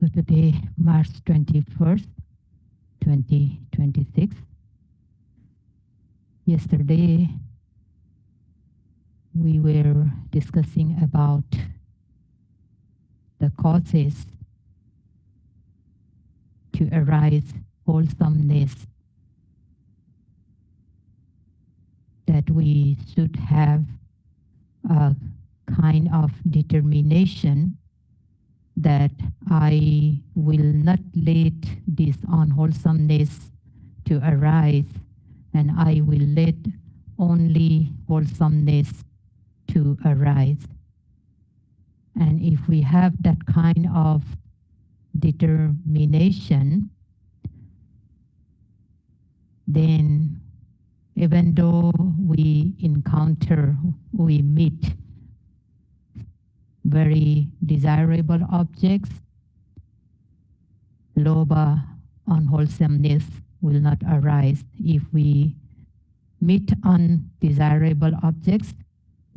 So today, March 21st, 2026. Yesterday, we were discussing about the causes to arise wholesomeness, that we should have a kind of determination that I will not let this unwholesomeness to arise, and I will let only wholesomeness to arise. And if we have that kind of determination, then even though we meet very desirable objects, lobha, unwholesomeness will not arise. If we meet undesirable objects,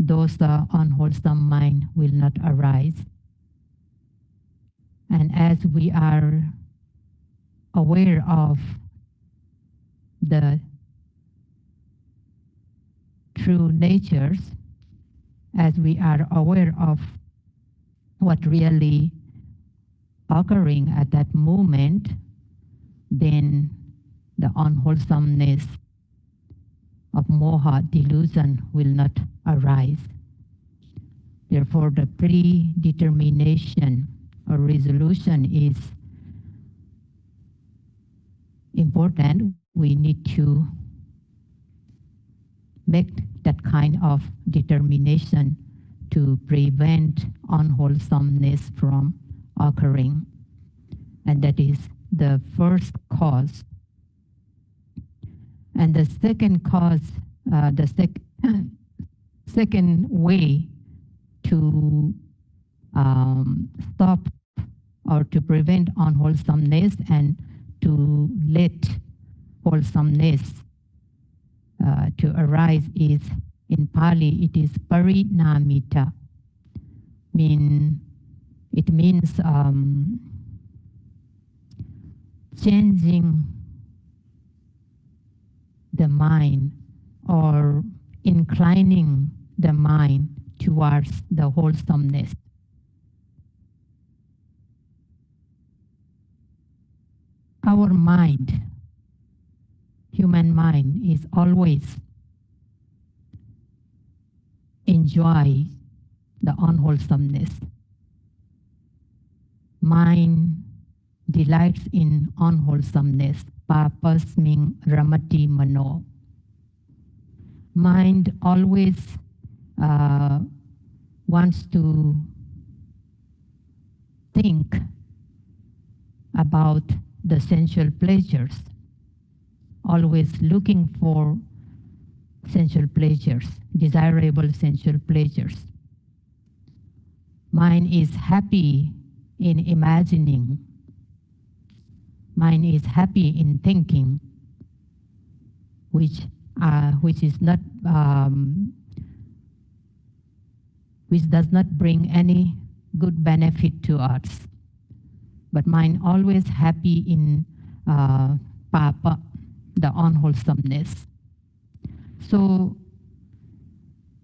dosa, unwholesome mind, will not arise. And as we are aware of the true natures, as we are aware of what really occurring at that moment, then the unwholesomeness of moha, delusion, will not arise. Therefore, the predetermination or resolution is important. We need to make that kind of determination to prevent unwholesomeness from occurring. And that is the first cause. And the second cause, second way to stop or to prevent unwholesomeness and to let wholesomeness to arise is, in Pali, it is parinamita. It means changing the mind or inclining the mind towards the wholesomeness. Our mind, human mind, is always enjoy the unwholesomeness. Mind delights in unwholesomeness. Papasming ramati mano. Mind always wants to think about the sensual pleasures, always looking for sensual pleasures, desirable sensual pleasures. Mind is happy in imagining. Mind is happy in thinking, which is not, which does not bring any good benefit to us. But mind always happy in papa, the unwholesomeness. So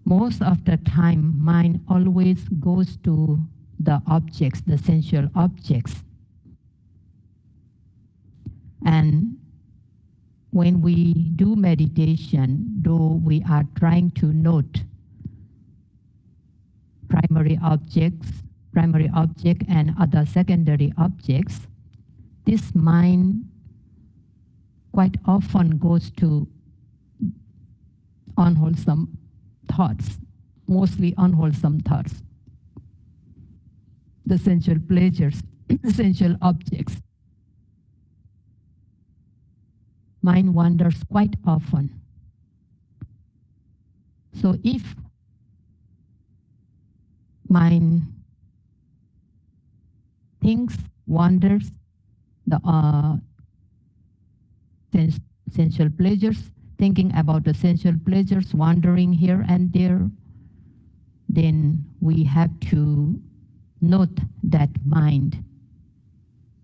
most of the time, mind always goes to the objects, the sensual objects. And when we do meditation, though we are trying to note primary object and other secondary objects, this mind quite often goes to unwholesome thoughts, mostly unwholesome thoughts, the sensual pleasures, sensual objects. Mind wanders quite often. So if mind thinks, wanders, the sensual pleasures, thinking about the sensual pleasures, wandering here and there, then we have to note that mind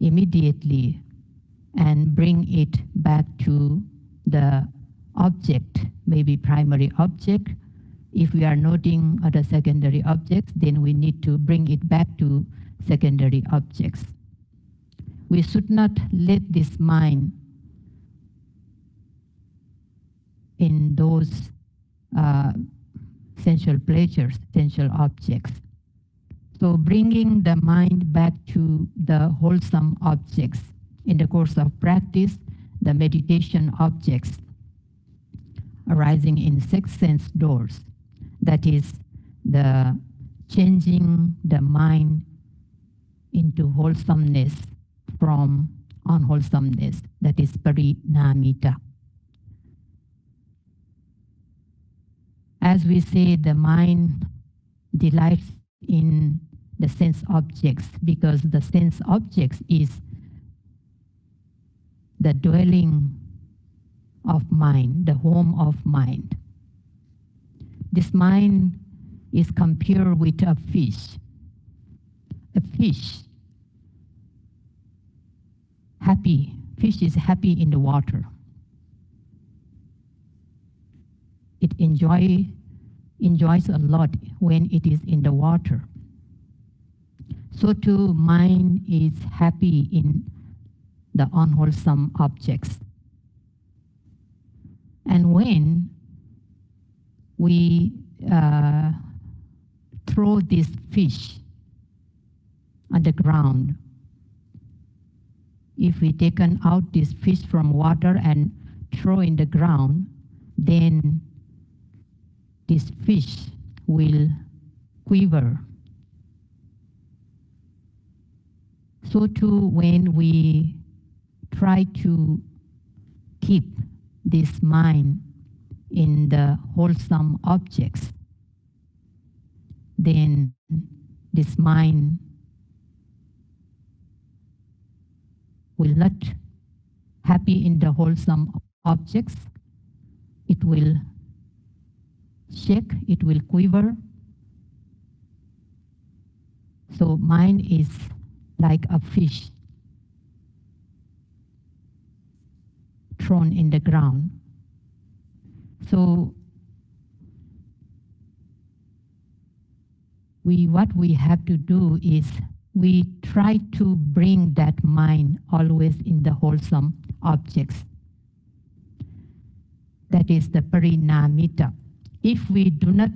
immediately and bring it back to the object, maybe primary object. If we are noting other secondary objects, then we need to bring it back to secondary objects. We should not let this mind in those sensual pleasures, sensual objects. So bringing the mind back to the wholesome objects in the course of practice, the meditation objects arising in six sense doors, that is the changing the mind into wholesomeness from unwholesomeness, that is parinamita. As we say, the mind delights in the sense objects because the sense objects is the dwelling of mind, the home of mind. This mind is compared with a fish. A fish, happy. Fish is happy in the water. It enjoys a lot when it is in the water. So too, mind is happy in the unwholesome objects. And when we throw this fish on the ground, if we taken out this fish from water and throw in the ground, then this fish will quiver. So too, when we try to keep this mind in the wholesome objects, then this mind will not happy in the wholesome objects. It will shake, it will quiver. So mind is like a fish thrown in the ground. So what we have to do is we try to bring that mind always in the wholesome objects. That is the parinamita. If we do not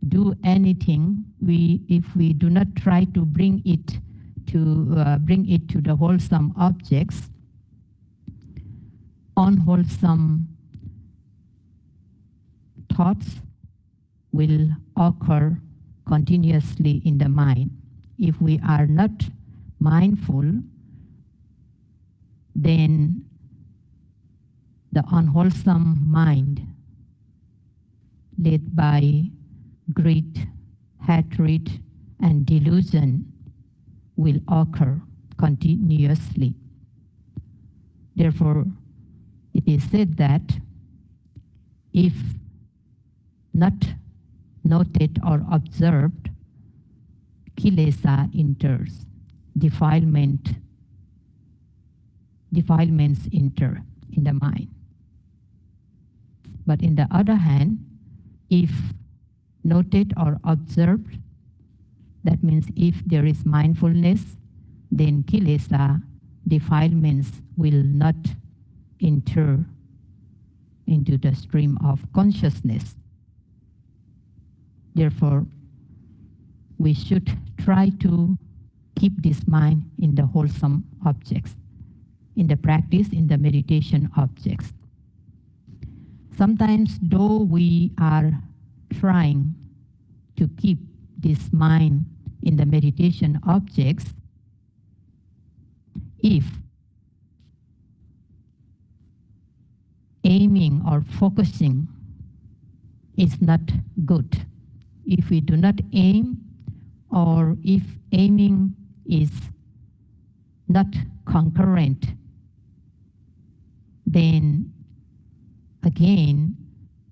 do anything, if we do not try to bring it to the wholesome objects, unwholesome thoughts will occur continuously in the mind. If we are not mindful, then the unwholesome mind, led by greed, hatred, and delusion, will occur continuously. Therefore, it is said that if not noted or observed, kilesa enters, defilements enter in the mind. But in the other hand, if noted or observed, that means if there is mindfulness, then kilesa, defilements, will not enter into the stream of consciousness. Therefore, we should try to keep this mind in the wholesome objects, in the practice, in the meditation objects. Sometimes, though we are trying to keep this mind in the meditation objects, if aiming or focusing is not good, if we do not aim, or if aiming is not concurrent, then again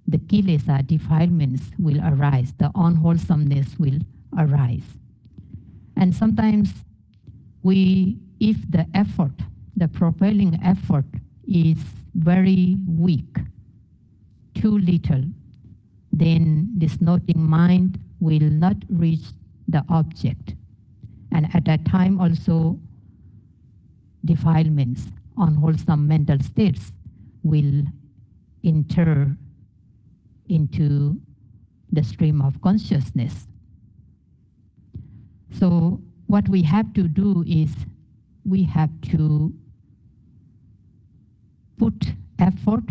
the kilesa, defilements, will arise, the unwholesomeness will arise. And sometimes we if the effort, the propelling effort is very weak, too little, then this noting mind will not reach the object. And at that time also, defilements, unwholesome mental states will enter into the stream of consciousness. So what we have to do is we have to put effort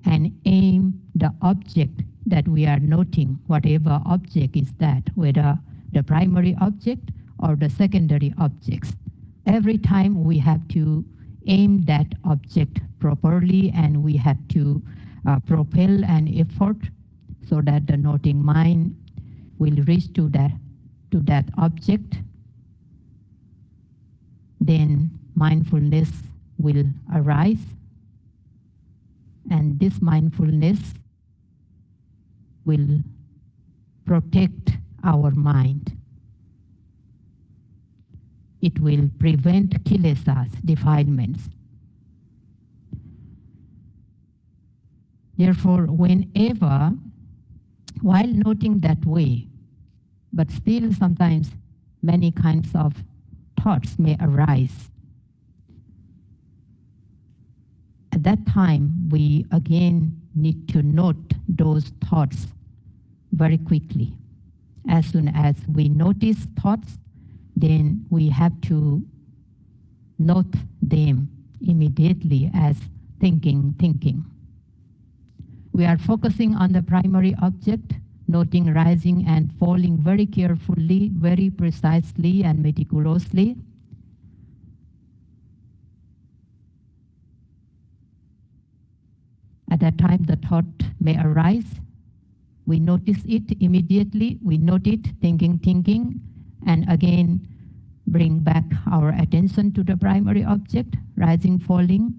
and aim the object that we are noting, whatever object is that, whether the primary object or the secondary objects. Every time we have to aim that object properly, and we have to propel an effort so that the noting mind will reach to that object. Then mindfulness will arise, and this mindfulness will protect our mind. It will prevent kilesas, defilements. Therefore, whenever, while noting that way, but still sometimes many kinds of thoughts may arise. At that time, we again need to note those thoughts very quickly. As soon as we notice thoughts, then we have to note them immediately as thinking. We are focusing on the primary object, noting rising and falling very carefully, very precisely and meticulously. At that time, the thought may arise. We notice it immediately. We note it, thinking, and again bring back our attention to the primary object, rising, falling.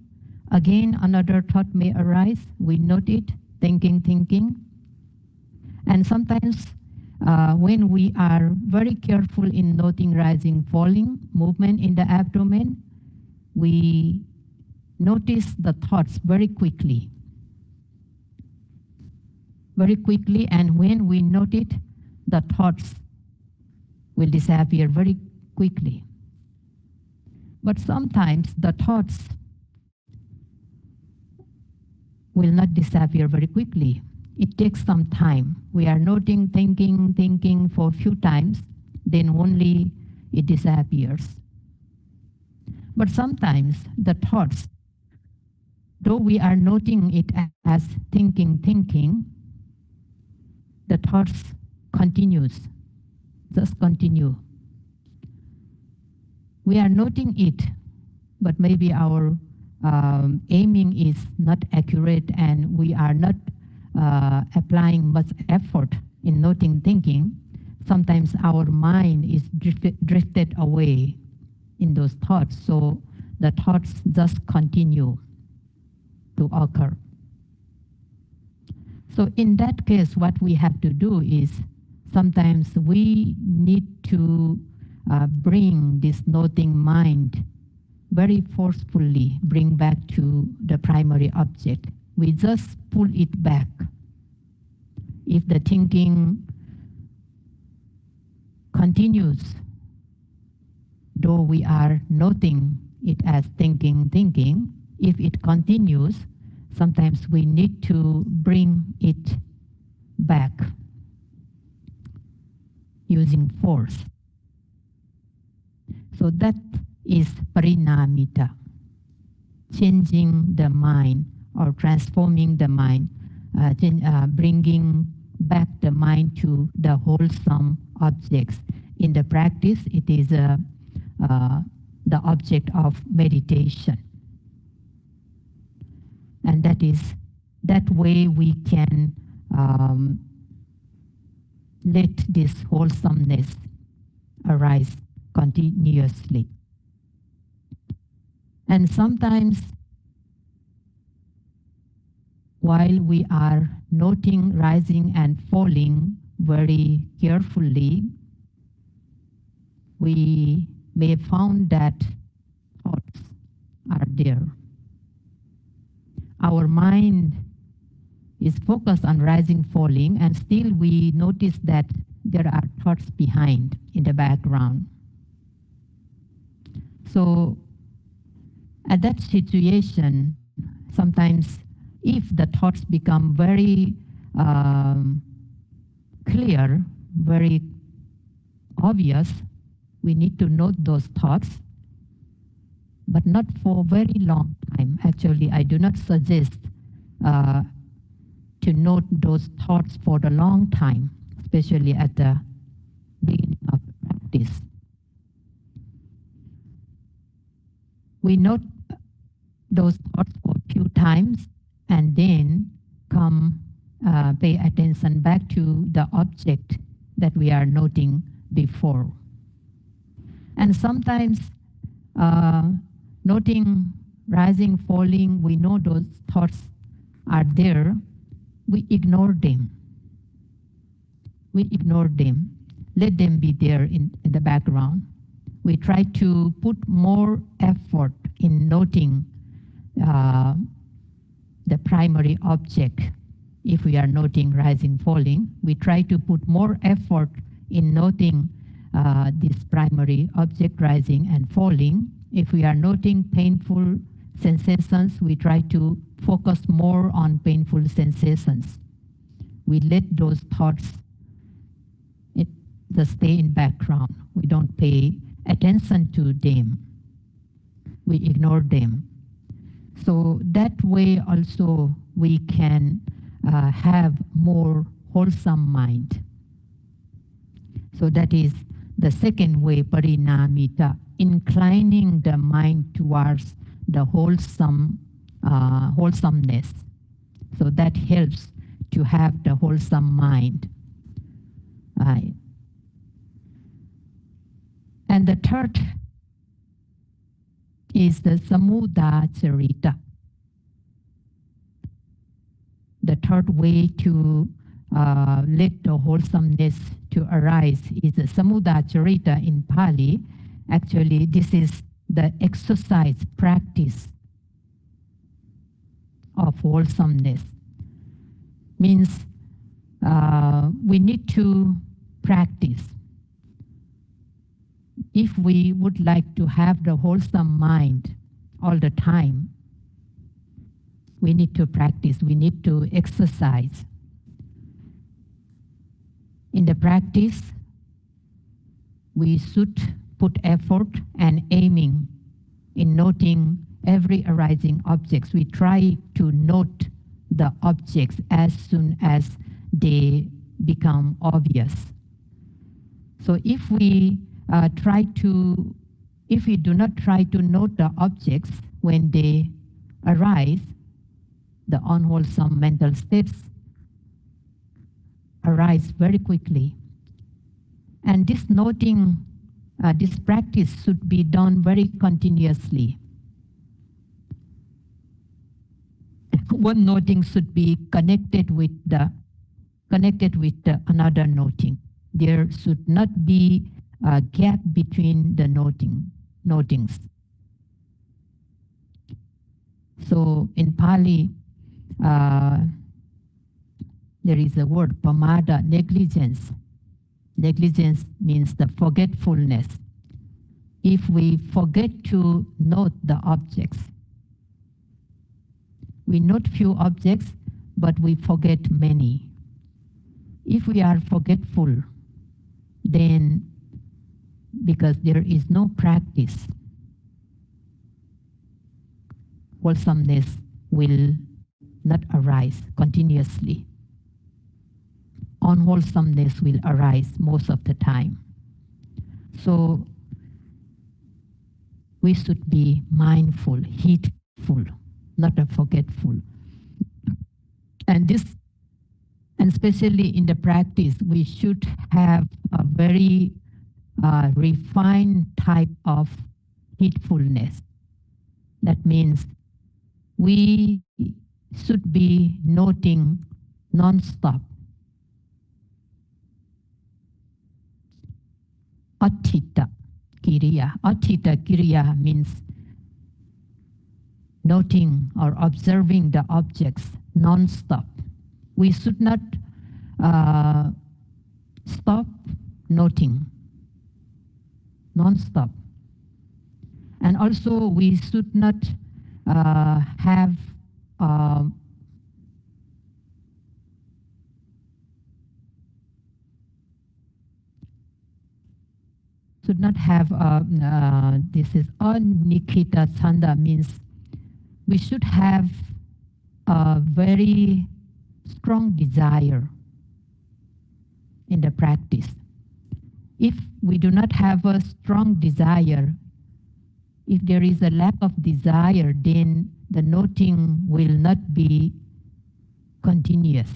Again, another thought may arise. We note it, thinking. And sometimes when we are very careful in noting rising, falling, movement in the abdomen, we notice the thoughts very quickly. And when we note it, the thoughts will disappear very quickly. But sometimes the thoughts will not disappear very quickly. It takes some time. We are noting, thinking for a few times, then only it disappears. But sometimes the thoughts, though we are noting it as thinking, the thoughts just continue. We are noting it, but maybe our aiming is not accurate, and we are not applying much effort in noting thinking. Sometimes our mind is drifted away in those thoughts, so the thoughts just continue to occur. So in that case, what we have to do is sometimes we need to bring this noting mind very forcefully, bring back to the primary object. We just pull it back. If the thinking continues, though we are noting it as thinking, if it continues, sometimes we need to bring it back using force. So that is parinamita, changing the mind or transforming the mind, bringing back the mind to the wholesome objects. In the practice, it is the object of meditation. And that way we can let this wholesomeness arise continuously. And sometimes while we are noting rising and falling very carefully, we may find that there. Our mind is focused on rising, falling, and still we notice that there are thoughts behind in the background. So at that situation, sometimes if the thoughts become very clear, very obvious, we need to note those thoughts, but not for a very long time. Actually, I do not suggest to note those thoughts for a long time, especially at the beginning of practice. We note those thoughts for a few times and then pay attention back to the object that we are noting before. And sometimes noting rising, falling, we know those thoughts are there, we ignore them. We ignore them, let them be there in the background. We try to put more effort in noting the primary object. If we are noting rising, falling, we try to put more effort in noting this primary object rising and falling. If we are noting painful sensations, we try to focus more on painful sensations. We let those thoughts just stay in background. We don't pay attention to them. We ignore them. So that way also we can have more wholesome mind. So that is the second way, parinamita, inclining the mind towards the wholesomeness. So that helps to have the wholesome mind. And the third is the samudacharita. The third way to let the wholesomeness to arise is the samudacharita in Pali. Actually, this is the exercise practice of wholesomeness. Means we need to practice. If we would like to have the wholesome mind all the time, we need to practice, we need to exercise. In the practice, we should put effort and aiming in noting every arising objects. We try to note the objects as soon as they become obvious. So if we do not try to note the objects when they arise, the unwholesome mental states arise very quickly. And this noting, this practice should be done very continuously. One noting should be connected with another noting. There should not be a gap between the notings. So in Pali, there is a word, pamada, negligence. Negligence means the forgetfulness. If we forget to note the objects, we note few objects, but we forget many. If we are forgetful, then because there is no practice, wholesomeness will not arise continuously. Unwholesomeness will arise most of the time. So we should be mindful, heedful, not forgetful. And especially in the practice, we should have a very refined type of heedfulness. That means we should be noting non-stop. Attita kiriya. Attita kiriya means noting or observing the objects non-stop. We should not stop noting non-stop. And also we should not have this is anikita chanda, means we should have a very strong desire in the practice. If we do not have a strong desire, if there is a lack of desire, then the noting will not be continuous.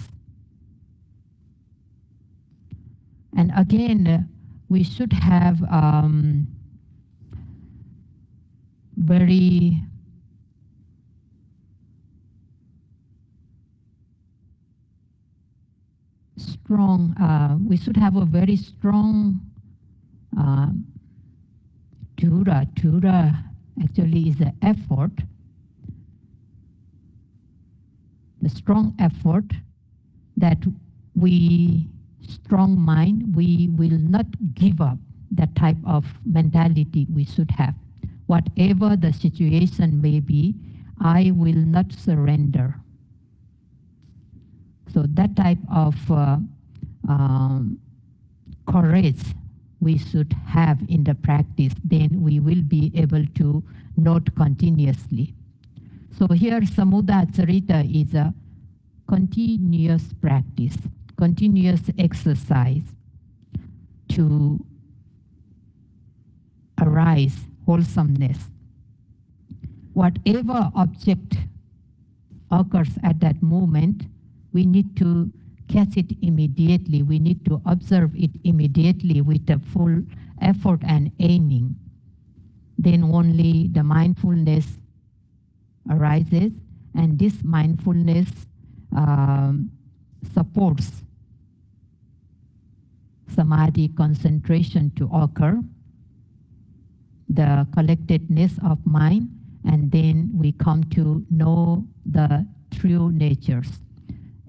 And again, we should have very strong, we should have a very strong Tura. Tura actually is an effort, the strong effort that we, strong mind, we will not give up. That type of mentality we should have. Whatever the situation may be, I will not surrender. So that type of courage we should have in the practice, then we will be able to note continuously. So here Samudra Charita is a continuous practice, continuous exercise to arise wholesomeness. Whatever object occurs at that moment, we need to catch it immediately. We need to observe it immediately with a full effort and aiming. Then only the mindfulness arises, and this mindfulness supports samadhi concentration to occur, the collectedness of mind, and then we come to know the true natures,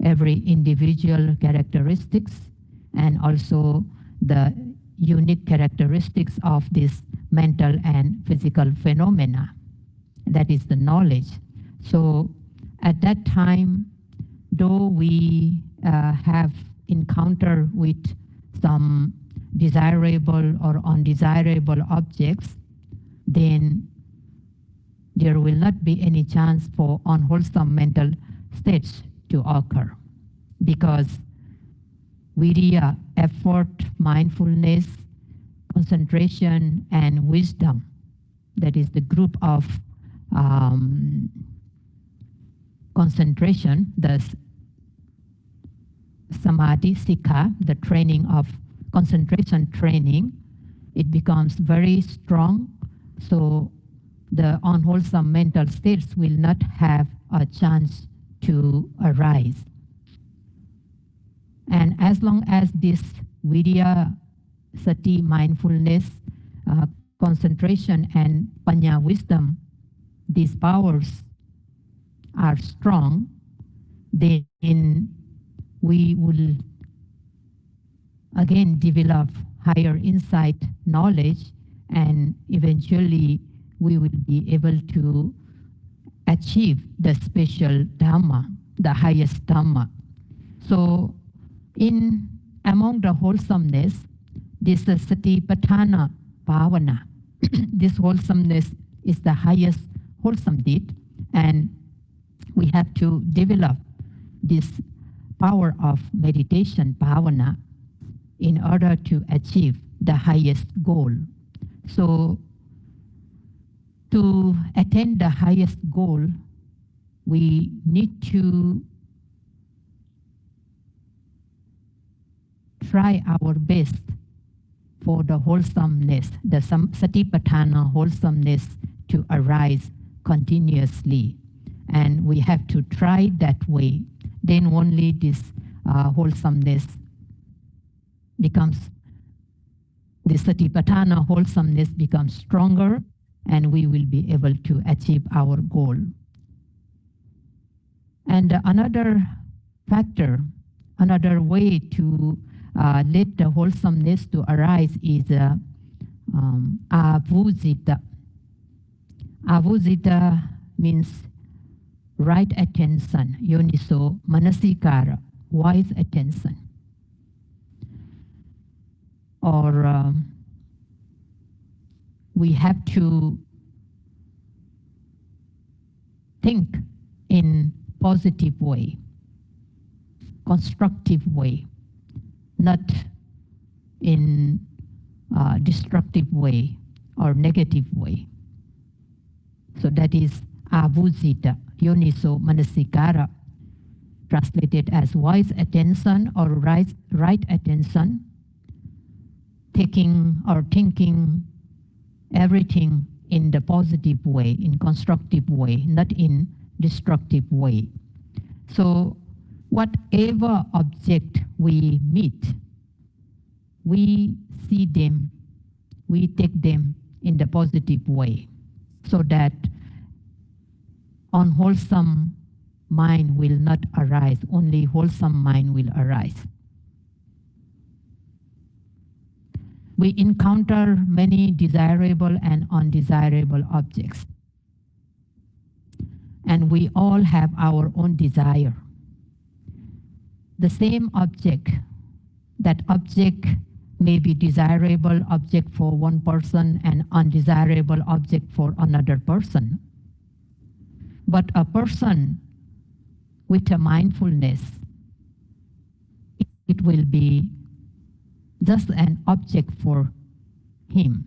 every individual characteristics, and also the unique characteristics of this mental and physical phenomena. That is the knowledge. So at that time, though we have encounter with some desirable or undesirable objects, then there will not be any chance for unwholesome mental states to occur, because virya, effort, mindfulness, concentration, and wisdom, that is the group of concentration, the samadhi, sikha, the training of concentration training, it becomes very strong. So the unwholesome mental states will not have a chance to arise. And as long as this virya, sati, mindfulness, concentration, and panya, wisdom, these powers are strong, then we will again develop higher insight, knowledge, and eventually we will be able to achieve the special Dhamma, the highest Dhamma. So among the wholesomeness, this Satipatthana Bhavana, this wholesomeness is the highest wholesome deed, and we have to develop this power of meditation, bhavana, in order to achieve the highest goal. So to attain the highest goal, we need to try our best for the wholesomeness, the Satipatthana wholesomeness to arise continuously. And we have to try that way. Then only this wholesomeness becomes, the Satipatthana wholesomeness becomes stronger, and we will be able to achieve our goal. And another factor, another way to let the wholesomeness to arise is avujita. Avujita means right attention, yoniso manasikara, wise attention. Or we have to think in positive way, constructive way, not in destructive way or negative way. So that is avujita, yoniso manasikara, translated as wise attention or right attention, taking or thinking everything in the positive way, in constructive way, not in destructive way. So whatever object we meet, we see them, we take them in the positive way, so that unwholesome mind will not arise, only wholesome mind will arise. We encounter many desirable and undesirable objects. And we all have our own desire. The same object, that object may be desirable object for one person and undesirable object for another person. But a person with a mindfulness, it will be just an object for him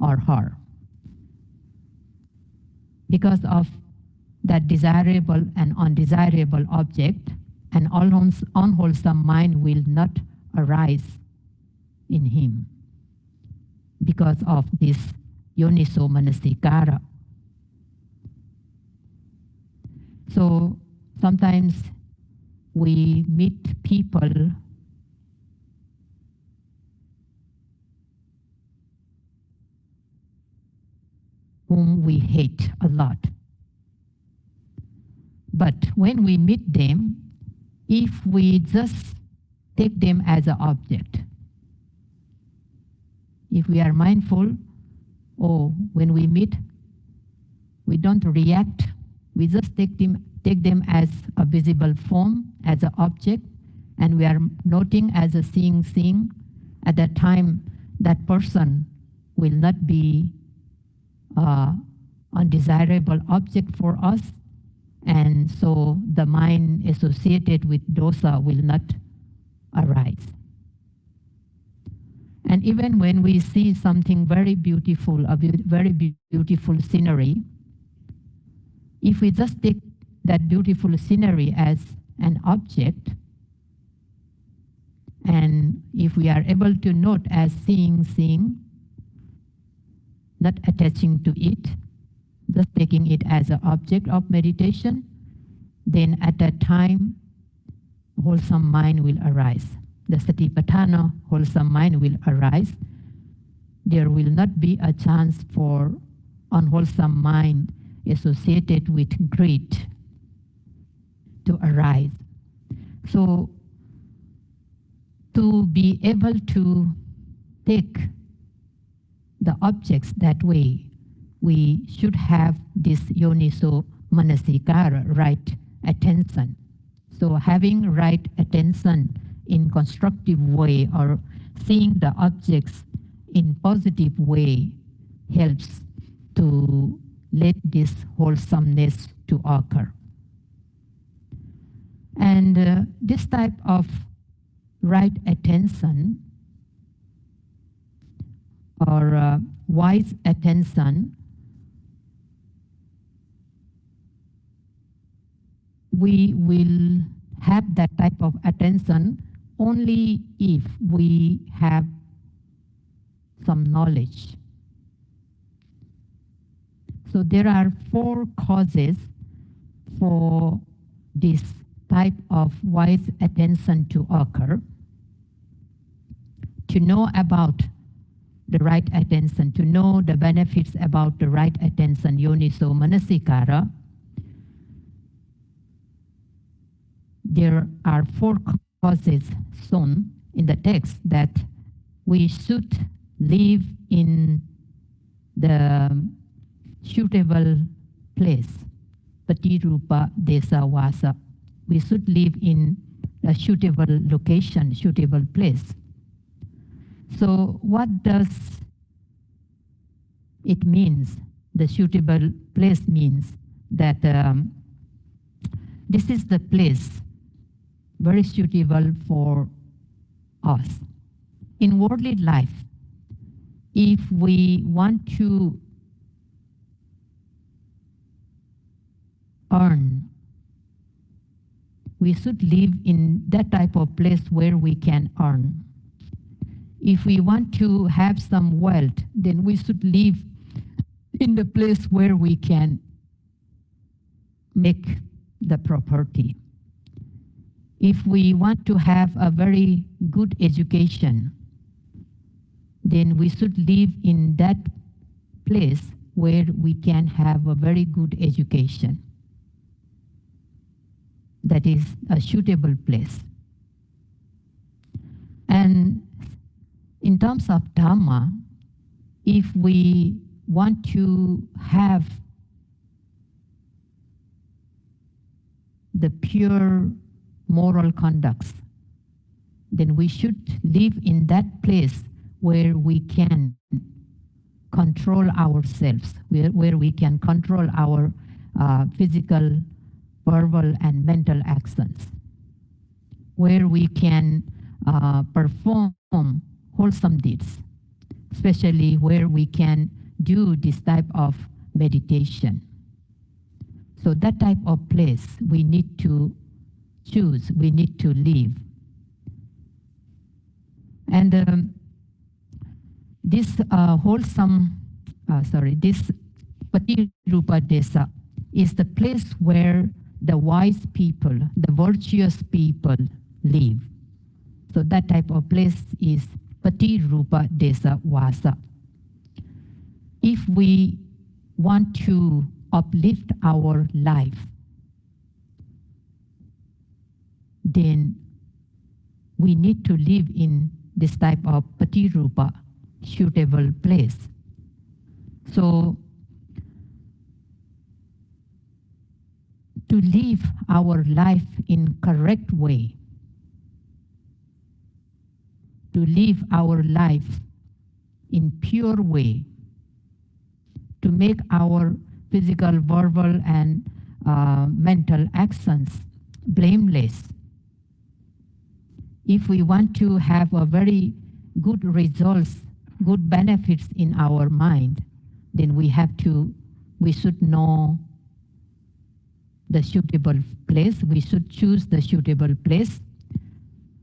or her. Because of that desirable and undesirable object, an unwholesome mind will not arise in him because of this yoniso manasikara. So sometimes we meet people whom we hate a lot. But when we meet them, if we just take them as an object, if we are mindful, when we meet, we don't react, we just take them as a visible form, as an object, and we are noting as a seeing. At that time, that person will not be undesirable object for us, and so the mind associated with dosa will not arise. And even when we see something very beautiful, a very beautiful scenery, if we just take that beautiful scenery as an object, and if we are able to note as seeing, not attaching to it, just taking it as an object of meditation, then at that time, wholesome mind will arise. The satipatthana wholesome mind will arise. There will not be a chance for unwholesome mind associated with greed to arise. So to be able to take the objects that way, we should have this yoniso manasikara, right attention. So having right attention in constructive way or seeing the objects in positive way helps to let this wholesomeness to occur. And this type of right attention or wise attention, we will have that type of attention only if we have some knowledge. So there are 4 causes for this type of wise attention to occur. To know about the right attention, to know the benefits about the right attention, yoniso manasikara, there are four causes shown in the text that we should live in the suitable place, Patirupa Desa Vasa. We should live in a suitable location, suitable place. So what does it means? The suitable place means that this is the place very suitable for us. In worldly life, if we want to earn, we should live in that type of place where we can earn. If we want to have some wealth, then we should live in the place where we can make the property. If we want to have a very good education, then we should live in that place where we can have a very good education. That is a suitable place. And in terms of Dhamma, if we want to have the pure moral conducts, then we should live in that place where we can control ourselves, where we can control our physical, verbal, and mental actions, where we can perform wholesome deeds, especially where we can do this type of meditation. So that type of place we need to choose, we need to live. And this this Patirupa Desa is the place where the wise people, the virtuous people live. So that type of place is Patirupa Desa Vasa. If we want to uplift our life, then we need to live in this type of Patirupa, suitable place. So to live our life in correct way, to live our life in pure way, to make our physical, verbal, and mental actions blameless. If we want to have a very good results, good benefits in our mind, then we should know the suitable place. We should choose the suitable place,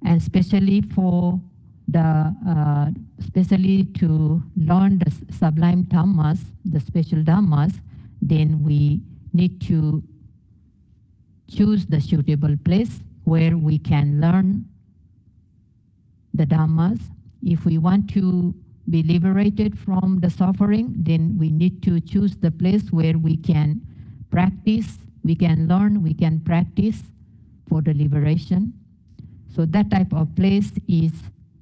and especially for especially to learn the sublime dhammas, the special dhammas, then we need to choose the suitable place where we can learn the dhammas. If we want to be liberated from the suffering, then we need to choose the place where we can practice, we can learn, we can practice for the liberation. So that type of place is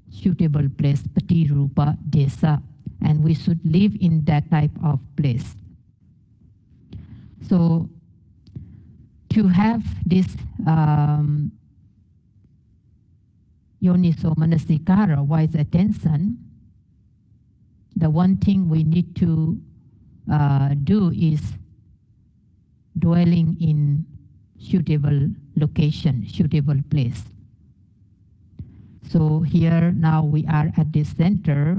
suitable place, Patirupa Desa, and we should live in that type of place. So to have this Yoniso Manasikara, wise attention, the one thing we need to do is dwelling in suitable location, suitable place. So here now we are at this center.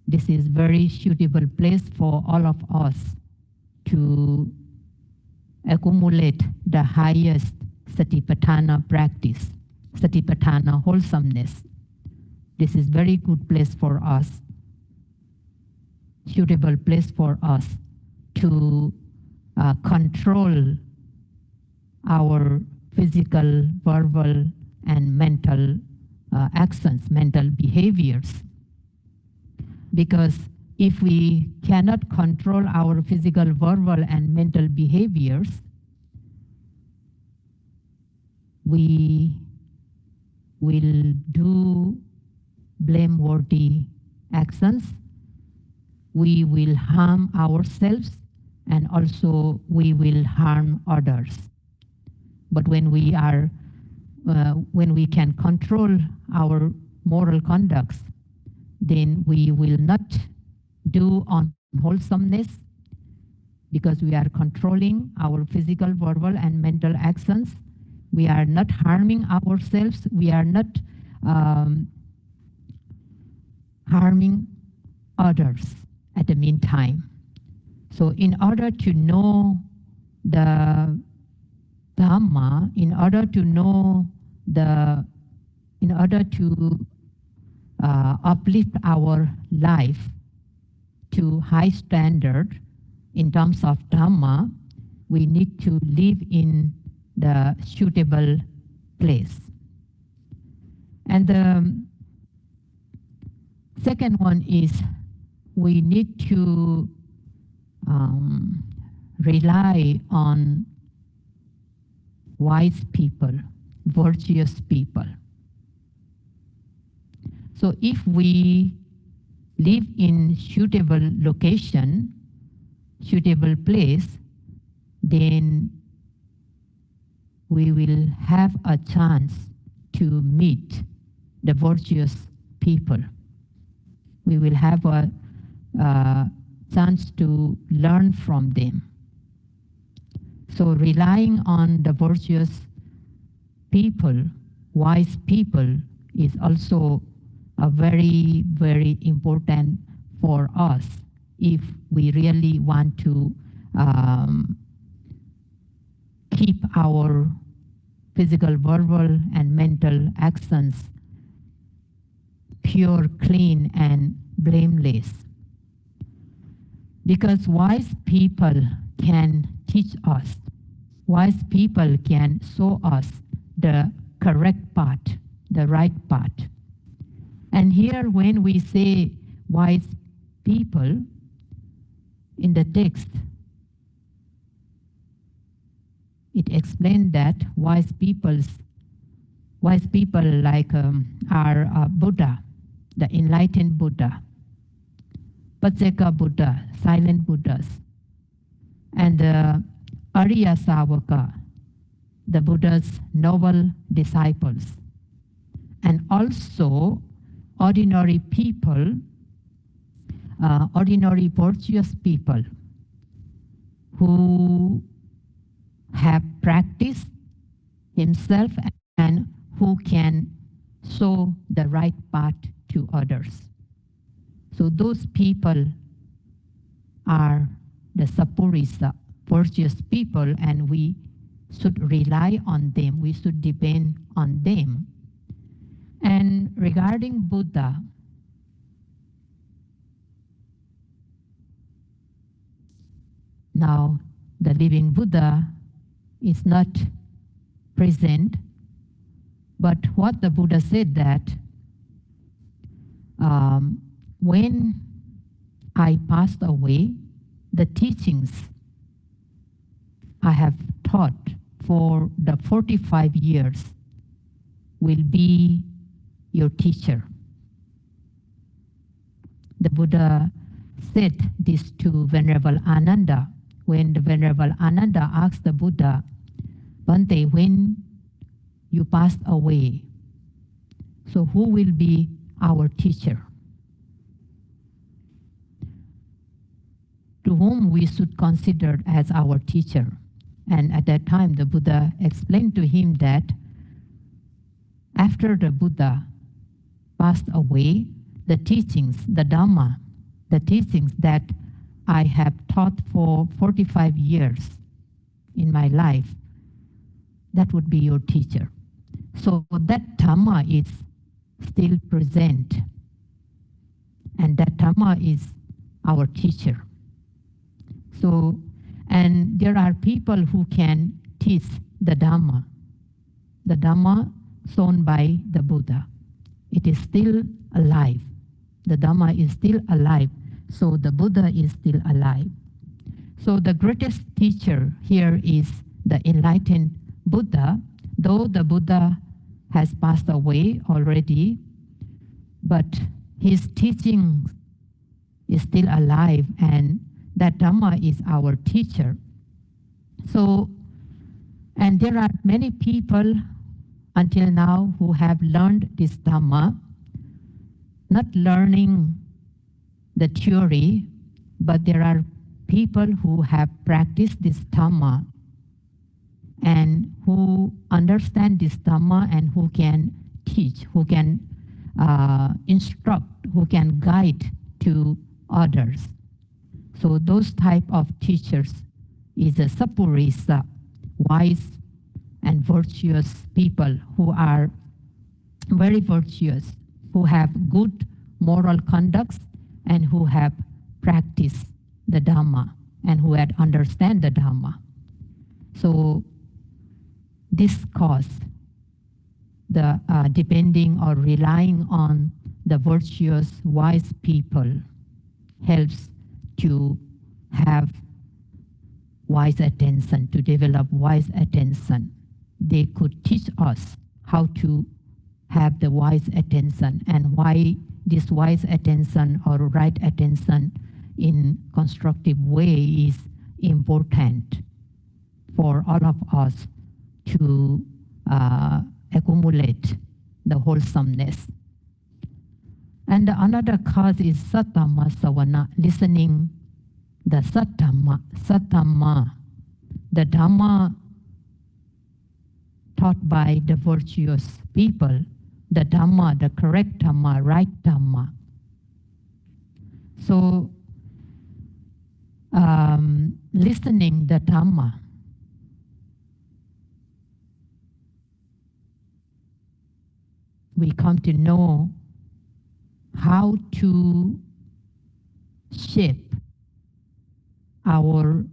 This is very suitable place for all of us to accumulate the highest Satipatthana practice, Satipatthana wholesomeness. This is very good place for us, suitable place for us to control our physical, verbal, and mental actions, mental behaviors. Because if we cannot control our physical, verbal, and mental behaviors, we will do blameworthy actions, we will harm ourselves, and also we will harm others. But when we can control our moral conducts, then we will not do unwholesomeness, because we are controlling our physical, verbal, and mental actions. We are not harming ourselves. We are not harming others at the meantime. So in order to know the Dhamma, in order to uplift our life to high standard in terms of Dhamma, we need to live in the suitable place. And the second one is we need to rely on wise people, virtuous people. So if we live in suitable location, suitable place, then we will have a chance to meet the virtuous people. We will have a chance to learn from them. So relying on the virtuous people, wise people, is also a very, very important for us if we really want to keep our physical, verbal, and mental actions pure, clean, and blameless. Because wise people can teach us, wise people can show us the correct path, the right path. And here when we say wise people in the text, it explained that wise people like are Buddha, the enlightened Buddha, Pacceka Buddha, silent Buddhas, and the Arya Savaka, the Buddha's noble disciples, and also ordinary people, ordinary virtuous people who have practiced himself and who can show the right path to others. So those people are the Sapurisa, virtuous people, and we should rely on them, we should depend on them. And regarding Buddha, now the living Buddha is not present, but what the Buddha said that when I passed away, the teachings I have taught for the 45 years will be your teacher. The Buddha said this to Venerable Ananda when the Venerable Ananda asked the Buddha, Bhante, when you passed away, so who will be our teacher? To whom we should consider as our teacher. And at that time, the Buddha explained to him that after the Buddha passed away, the teachings, the Dhamma, the teachings that I have taught for 45 years in my life, that would be your teacher. So that Dhamma is still present, and that Dhamma is our teacher. So, and there are people who can teach the Dhamma shown by the Buddha. It is still alive. The Dhamma is still alive. So the Buddha is still alive. So the greatest teacher here is the enlightened Buddha, Though the Buddha has passed away already, but his teaching is still alive, and that Dhamma is our teacher. So, and there are many people until now who have learned this Dhamma, not learning the theory, but there are people who have practiced this Dhamma and who understand this Dhamma and who can teach, who can instruct, who can guide to others. So those type of teachers is a Sapurisa, wise and virtuous people who are very virtuous, who have good moral conducts and who have practiced the Dhamma and who had understand the Dhamma. So this cause, the depending or relying on the virtuous, wise people helps to have wise attention, to develop wise attention. They could teach us how to have the wise attention and why this wise attention or right attention in constructive way is important for all of us to accumulate the wholesomeness. And another cause is Sattama Savana, listening the Sattama, the Dhamma taught by the virtuous people, the Dhamma, the correct Dhamma, right Dhamma. So, listening the Dhamma, we come to know how to shape our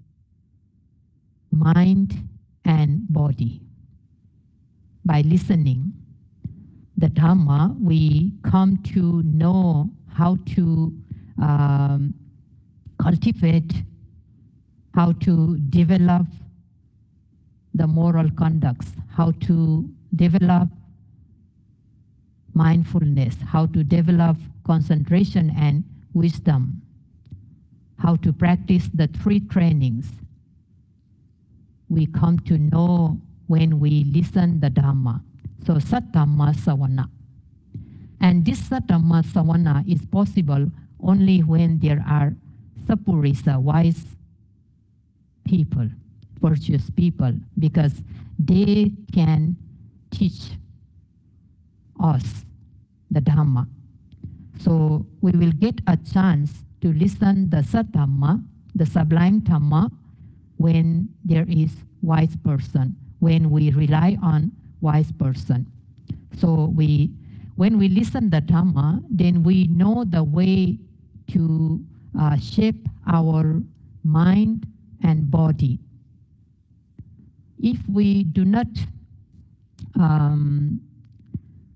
mind and body. By listening the Dhamma, we come to know how to cultivate, how to develop the moral conducts, how to develop mindfulness, how to develop concentration and wisdom, how to practice the three trainings. We come to know when we listen the Dhamma. So Sattama Savana. And this Sattama Savana is possible only when there are Sapurisa, wise people, virtuous people, because they can teach us the Dhamma. So we will get a chance to listen the Sattama, the sublime Dhamma, when there is wise person, when we rely on wise person. So when we listen the Dhamma, then we know the way to shape our mind and body. If we do not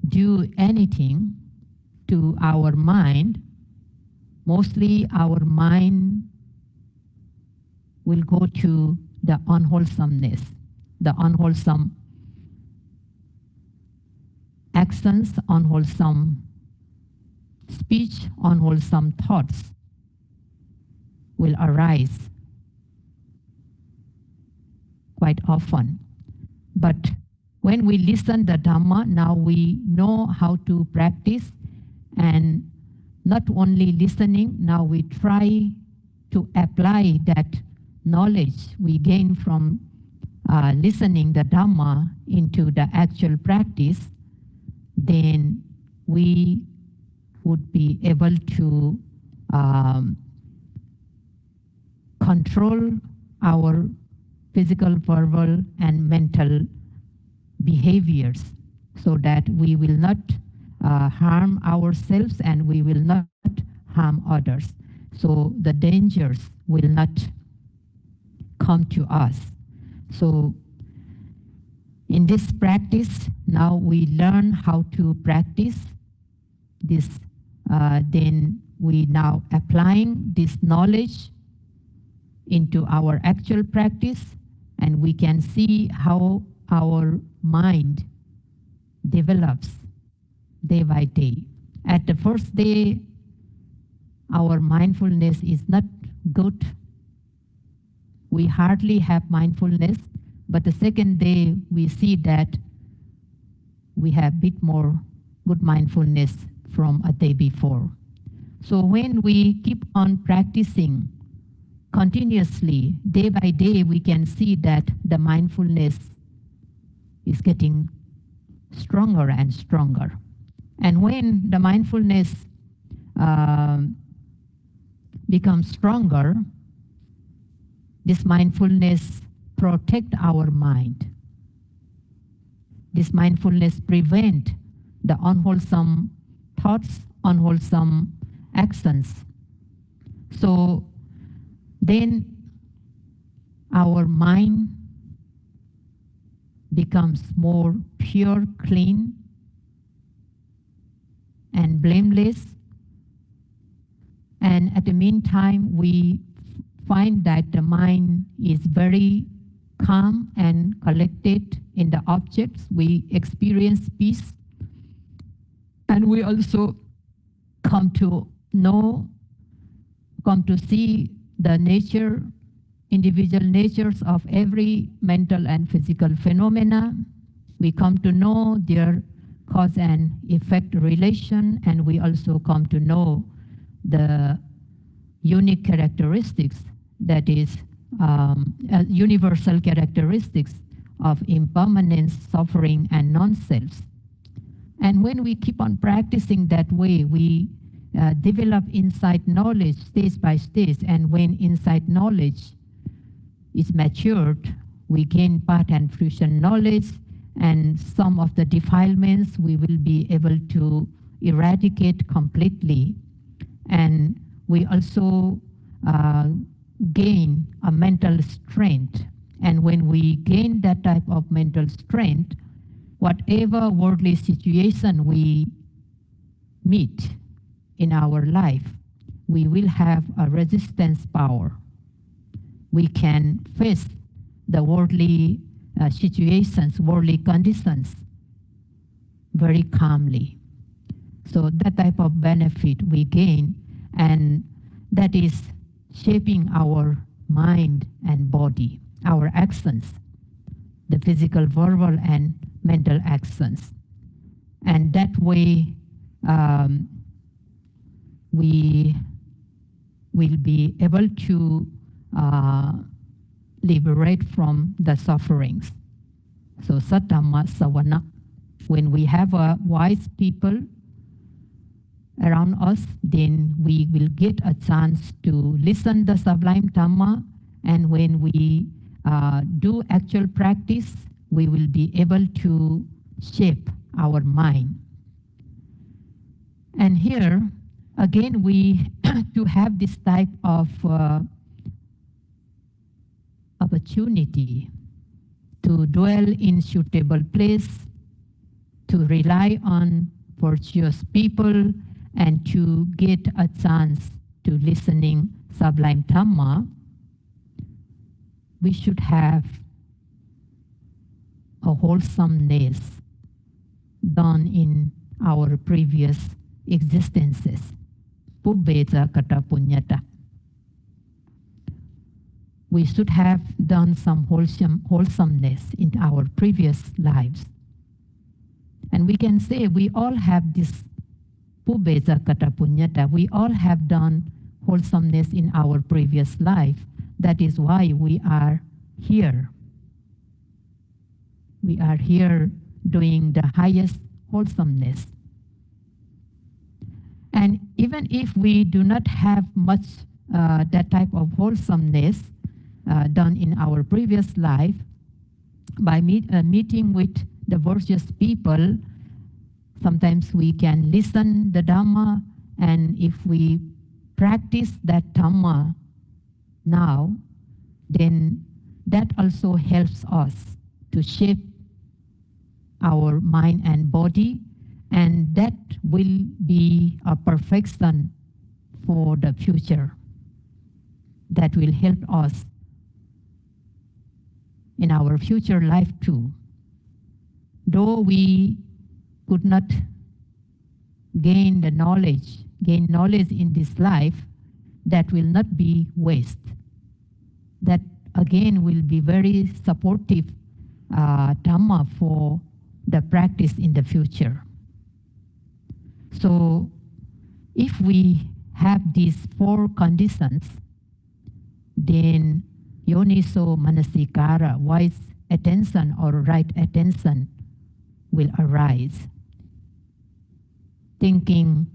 do anything to our mind, mostly our mind will go to the unwholesomeness, the unwholesome actions, unwholesome speech, unwholesome thoughts will arise quite often. But when we listen the Dhamma, now we know how to practice, and not only listening, now we try to apply that knowledge we gain from listening the Dhamma into the actual practice. Then we would be able to control our physical, verbal, and mental behaviors, so that we will not harm ourselves and we will not harm others. So the dangers will not come to us. So in this practice, now we learn how to practice this. Then we now applying this knowledge into our actual practice, and we can see how our mind develops day by day. At the first day, our mindfulness is not good. We hardly have mindfulness, but the second day we see that we have a bit more good mindfulness from a day before. So when we keep on practicing continuously, day by day, we can see that the mindfulness is getting stronger and stronger. And when the mindfulness becomes stronger, this mindfulness protects our mind. This mindfulness prevents the unwholesome thoughts, unwholesome actions. So then our mind becomes more pure, clean, and blameless. And at the meantime, we find that the mind is very calm and collected in the objects. We experience peace. And we also come to see the nature, individual natures of every mental and physical phenomena. We come to know their cause and effect relation, and we also come to know the unique characteristics, that is universal characteristics of impermanence, suffering, and non-selves. And when we keep on practicing that way, we develop insight knowledge stage by stage. And when insight knowledge is matured, we gain path and fruition knowledge, and some of the defilements we will be able to eradicate completely. And we also gain a mental strength. And when we gain that type of mental strength, whatever worldly situation we meet in our life, we will have a resistance power. We can face the worldly situations, worldly conditions very calmly. So that type of benefit we gain, and that is shaping our mind and body, our actions, the physical, verbal, and mental actions. And that way we will be able to liberate from the sufferings. So Sattama Sawana, when we have wise people around us, then we will get a chance to listen the sublime Dhamma, and when we do actual practice, we will be able to shape our mind. And here, again, we to have this type of opportunity to dwell in suitable place, to rely on virtuous people, and to get a chance to listening sublime Dhamma, we should have a wholesomeness done in our previous existences. Pubbeta kata punyata. We should have done some wholesomeness in our previous lives. And we can say we all have this pubbeta kata punyata. We all have done wholesomeness in our previous life. That is why we are here. We are here doing the highest wholesomeness. And even if we do not have much that type of wholesomeness done in our previous life, by meeting with the virtuous people, sometimes we can listen the Dhamma, and if we practice that Dhamma now, then that also helps us to shape our mind and body, and that will be a perfection for the future that will help us in our future life too. though we could not gain knowledge in this life, that will not be waste. That again will be very supportive Dhamma for the practice in the future. So if we have these four conditions, then yoniso manasikara, wise attention or right attention, will arise. Thinking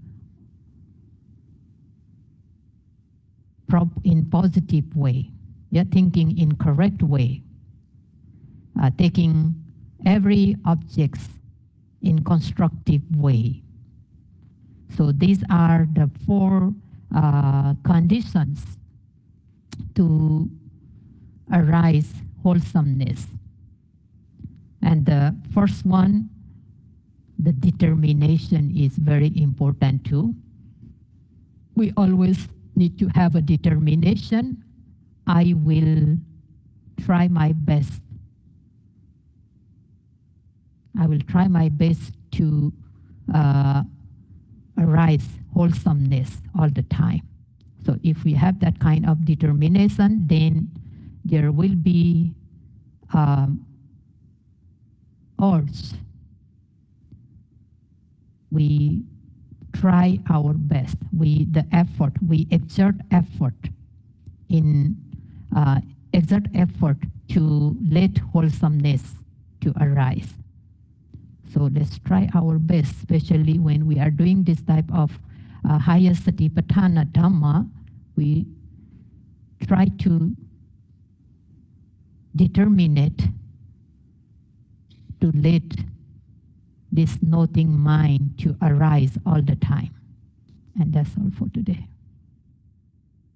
in positive way, thinking in correct way, taking every object in constructive way. So these are the four conditions to arise wholesomeness. And the first one, the determination, is very important too. We always need to have a determination. I will try my best. I will try my best to arise wholesomeness all the time. So if we have that kind of determination, then there will be urge. We try our best. We exert effort to let wholesomeness to arise. So let's try our best, especially when we are doing this type of higher satipatthana dhamma. We try to determine it to let this noting mind to arise all the time. And that's all for today.